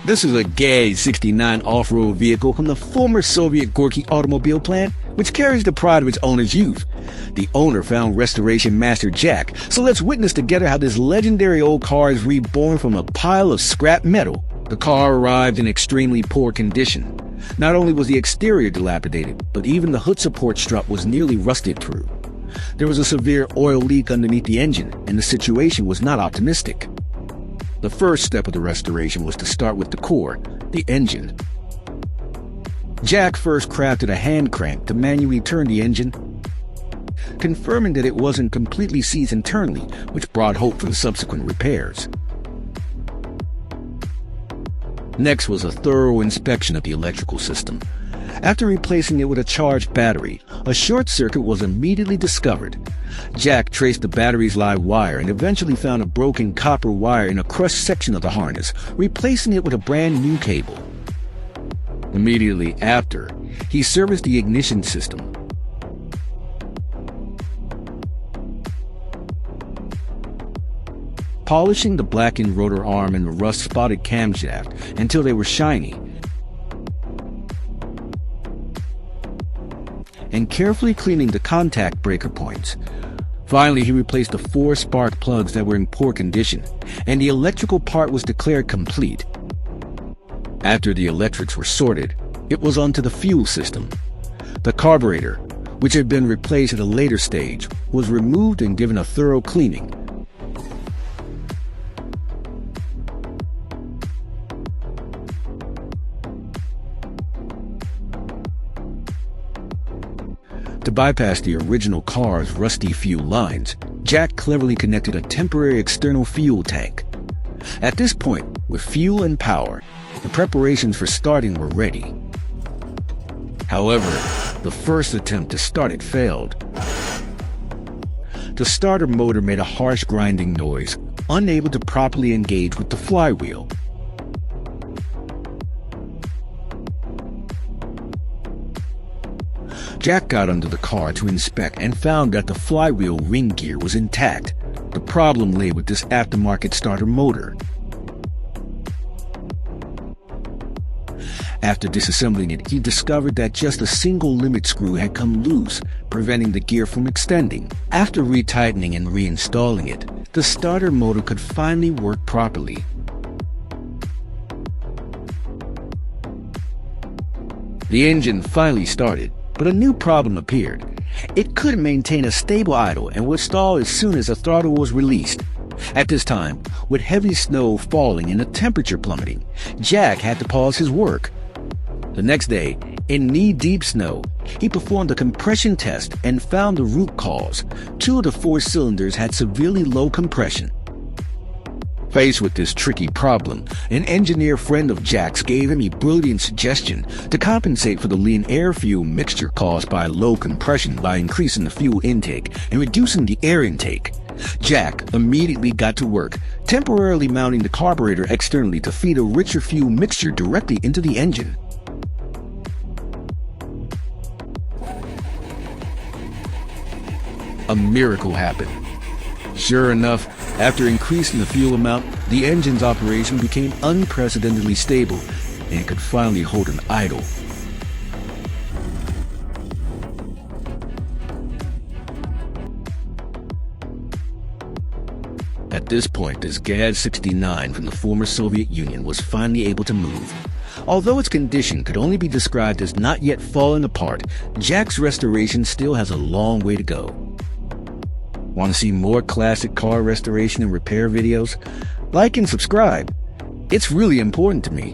This is a GAZ69 off-road vehicle from the former Soviet Gorky automobile plant, which carries the pride of its owner's youth. The owner found restoration master Jack, so let's witness together how this legendary old car is reborn from a pile of scrap metal. The car arrived in extremely poor condition. Not only was the exterior dilapidated, but even the hood support strut was nearly rusted through. There was a severe oil leak underneath the engine, and the situation was not optimistic. The first step of the restoration was to start with the core, the engine. Jack first crafted a hand crank to manually turn the engine, confirming that it wasn't completely seized internally, which brought hope for the subsequent repairs. Next was a thorough inspection of the electrical system. After replacing it with a charged battery, a short circuit was immediately discovered. Jack traced the battery's live wire and eventually found a broken copper wire in a crushed section of the harness, replacing it with a brand new cable. Immediately after, he serviced the ignition system. Polishing the blackened rotor arm and the rust-spotted camshaft until they were shiny, and carefully cleaning the contact breaker points. Finally, he replaced the 4 spark plugs that were in poor condition, and the electrical part was declared complete. After the electrics were sorted, it was onto the fuel system. The carburetor, which had been replaced at a later stage, was removed and given a thorough cleaning. To bypass the original car's rusty fuel lines, Jack cleverly connected a temporary external fuel tank. At this point, with fuel and power, the preparations for starting were ready. However, the first attempt to start it failed. The starter motor made a harsh grinding noise, unable to properly engage with the flywheel. Jack got under the car to inspect and found that the flywheel ring gear was intact. The problem lay with this aftermarket starter motor. After disassembling it, he discovered that just a single limit screw had come loose, preventing the gear from extending. After retightening and reinstalling it, the starter motor could finally work properly. The engine finally started, but a new problem appeared. It couldn't maintain a stable idle and would stall as soon as the throttle was released. At this time, with heavy snow falling and the temperature plummeting, Jack had to pause his work. The next day, in knee-deep snow, he performed a compression test and found the root cause. 2 of the 4 cylinders had severely low compression. Faced with this tricky problem, an engineer friend of Jack's gave him a brilliant suggestion to compensate for the lean air-fuel mixture caused by low compression by increasing the fuel intake and reducing the air intake. Jack immediately got to work, temporarily mounting the carburetor externally to feed a richer fuel mixture directly into the engine. A miracle happened. Sure enough, after increasing the fuel amount, the engine's operation became unprecedentedly stable, and it could finally hold an idle. At this point, this GAZ69 from the former Soviet Union was finally able to move. Although its condition could only be described as not yet falling apart, Jack's restoration still has a long way to go. Want to see more classic car restoration and repair videos? Like and subscribe. It's really important to me.